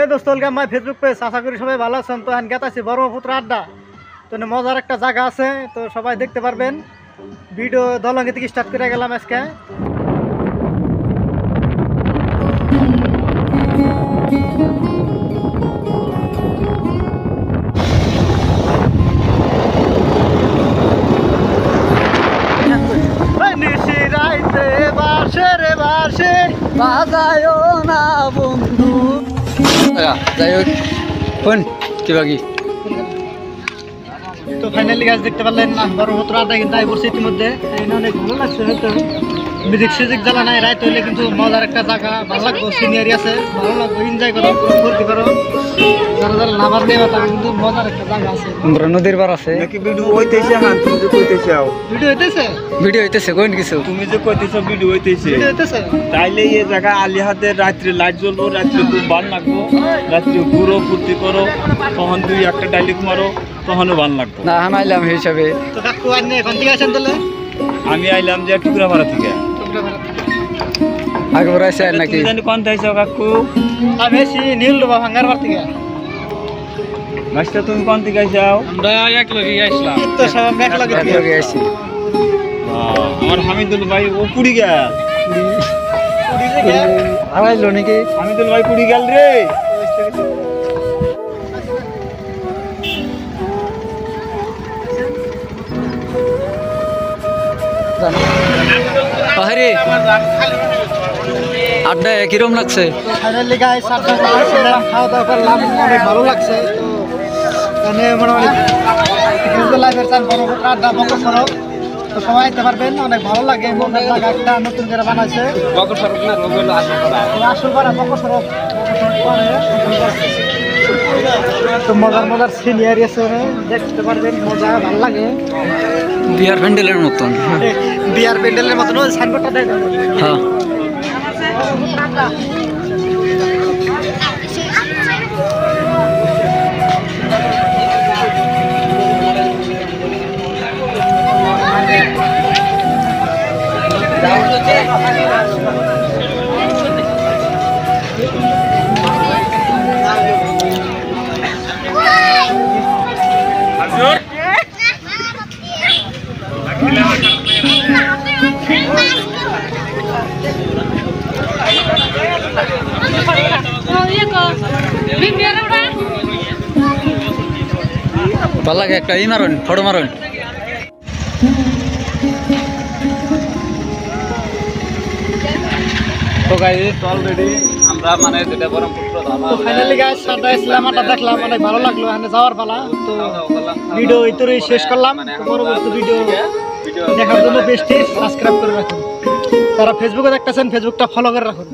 दोस्तों welcome my Facebook page. आशा करी सबाई भालो आছেন। तो এখন গেতাছি ব্রহ্মপুত্র আড্ডা। তো মজার একটা জায়গা আছে, তো সবাই দেখতে পারবেন। ভিডিও দলঙ্গি থেকে স্টার্ট করে গেলাম আজকে। নিশিরাইতে বাসে রে বাসে বাজায়ও না বন্ধু। যাই হোক কোন কি তো ফাইনালি গাছ দেখতে পারলেন ব্রহ্মপুত্র আড্ডা কিন্তু আই পড়ছে ইতিমধ্যে। অনেক ভালো লাগছে, হয়তো মিউজিক সিজিক জ্বালা নাই, রাত হইলে কিন্তু মজার একটা জায়গা, ভালো লাগবে। সিনিয়রি আছে, ভালো লাগবে, এনজয় করো, ফুর্তি করো। যারা যারা নামাজ নেবা তারা কিন্তু মজার একটা জায়গা আছে। নদীর পার আছে নাকি ভিডিও হইতেছে? হ্যাঁ, তুমি যে কইতেছ ভিডিও হইতেছে কোন কিছু তুমি যে কইতেছ ভিডিও হইতেছে, তাইলে এই জায়গা আলিহাতে রাত্রে লাইট জ্বলবো, রাত্রে খুব ভালো লাগবো। রাত্রে ঘুরো, ফুর্তি করো, তখন দুই একটা ডাইলেক্ট মারো, তখনও ভালো লাগবে। না আমি আইলাম হিসাবে। তো কাকু আইনে এখন থেকে আসেন তাহলে? আমি আইলাম যে টুকরাপাড়া থেকে। আগে বড় আছে নাকি? তুমি জানি কোন থাইছো কাকু? আমি এসি নীল ডোবা ভাঙ্গারবার থেকে। মাস্টার তুমি কোন থেকে আইছাও? আমরা এক লগে আসলাম। তো সব আমরা এক লগে আসি। আমার হামিদুল ভাই ও পুরি গেল। আইলো নাকি? হামিদুল ভাই পুরি গেল রে। আরে আড্ডা কিরম লাগছে? ফাইনালি গাইস আড্ডা করলাম, খাওয়া দাওয়া করলাম, অনেক ভালো লাগছে। তো মানে মোটামুটি লাইভের চান ব্রহ্মপুত্র আড্ডা বকর সড়ক। তো সবাই আসতে পারবেন, অনেক ভালো লাগে। মনের জায়গা একটা নতুন করে বানাইছে বকর সড়ক না রোগল আসলপাড়া বকর সড়ক। তো মজার সিনিয়র আছে, দেখতে পারবেন, মজা ভালো লাগে। বিয়ার প্যান্ডেলের মতন। বিয়ার প্যান্ডেলের মতন ওই সাইনবোর্ডটা দেখ। হ্যাঁ ভালো লাগে। একটা ই মারুন, ফটো মারুন। তো গাইস অলরেডি আমরা মানে যেটা ব্রহ্মপুত্র ধাবা ফাইনালি গাইস আড্ডা ইসলাম আড্ডা দেখলাম, অনেক ভালো লাগলো। এখানে যাওয়ার পালা। তো ভিডিও ইতরেই শেষ করলাম। পরবর্তী ভিডিও দেখার জন্য পেজটি সাবস্ক্রাইব করে রাখুন। যারা ফেসবুকে দেখতেছেন ফেসবুকটা ফলো করে রাখুন।